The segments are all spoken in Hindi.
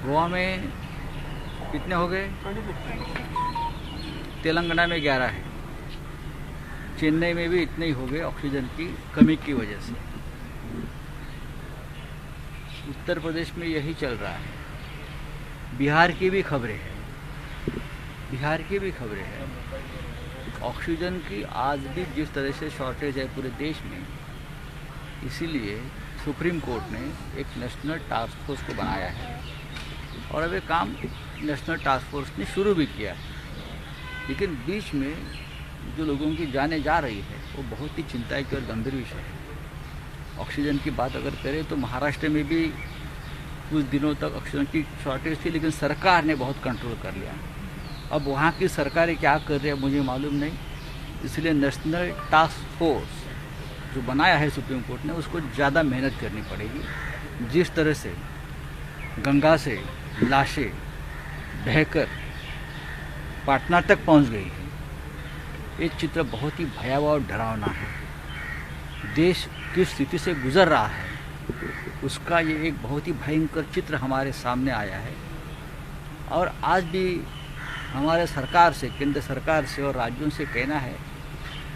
गोवा में कितने हो गए? तेलंगाना में 11 है। चेन्नई में भी इतने ही हो गए ऑक्सीजन की कमी की वजह से। उत्तर प्रदेश में यही चल रहा है। बिहार की भी खबरें हैं, ऑक्सीजन की आज भी जिस तरह से शॉर्टेज है पूरे देश में, इसीलिए सुप्रीम कोर्ट ने एक नेशनल टास्क फोर्स को बनाया है और अब ये काम नेशनल टास्क फोर्स ने शुरू भी किया है। लेकिन बीच में जो लोगों की जानें जा रही है वो बहुत ही चिंता की और गंभीर विषय है। ऑक्सीजन की बात अगर करें तो महाराष्ट्र में भी कुछ दिनों तक ऑक्सीजन की शॉर्टेज थी, लेकिन सरकार ने बहुत कंट्रोल कर लिया। अब वहाँ की सरकारें क्या कर रही है मुझे मालूम नहीं, इसलिए नेशनल टास्क फोर्स जो बनाया है सुप्रीम कोर्ट ने, उसको ज़्यादा मेहनत करनी पड़ेगी। जिस तरह से गंगा से लाशें बहकर पाटना तक पहुँच गई है, ये चित्र बहुत ही भयावह और डरावना है। देश किस स्थिति से गुजर रहा है उसका ये एक बहुत ही भयंकर चित्र हमारे सामने आया है। और आज भी हमारे सरकार से, केंद्र सरकार से और राज्यों से कहना है,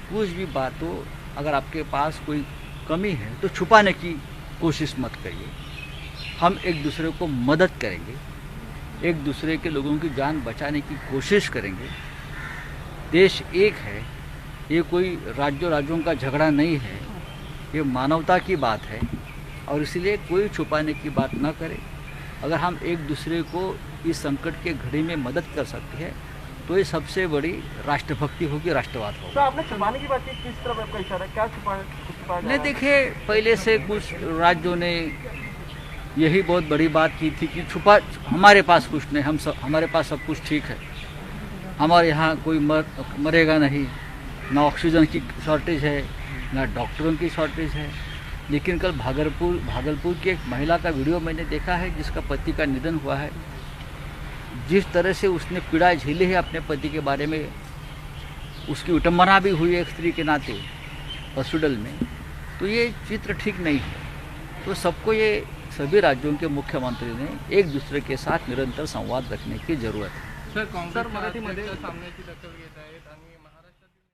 कुछ भी बातों अगर आपके पास कोई कमी है तो छुपाने की कोशिश मत करिए। हम एक दूसरे को मदद करेंगे, एक दूसरे के लोगों की जान बचाने की कोशिश करेंगे। देश एक है, ये कोई राज्यों का झगड़ा नहीं है, ये मानवता की बात है और इसलिए कोई छुपाने की बात ना करें। अगर हम एक दूसरे को इस संकट के घड़ी में मदद कर सकते हैं तो ये सबसे बड़ी राष्ट्रभक्ति होगी, राष्ट्रवाद होगा। तो आपने छुपाने की बात की, किस तरफ आपका इशारा, क्या छुपाया नहीं, देखिए पहले से कुछ राज्यों ने यही बहुत बड़ी बात की थी कि हमारे पास कुछ नहीं, हमारे पास सब कुछ ठीक है, हमारे यहाँ कोई मरेगा नहीं, ना ऑक्सीजन की शॉर्टेज है ना डॉक्टरों की शॉर्टेज है। लेकिन कल भागलपुर की एक महिला का वीडियो मैंने देखा है जिसका पति का निधन हुआ है। जिस तरह से उसने पीड़ा झेली है अपने पति के बारे में, उसकी विटंबना भी हुई एक स्त्री के नाते हॉस्पिटल में, तो ये चित्र ठीक नहीं है। तो सबको ये सभी राज्यों के मुख्यमंत्री ने एक दूसरे के साथ निरंतर संवाद रखने की जरूरत है। सर, काँग्रेस मराठीमध्ये सामन्याची दखल घेत आहेत आणि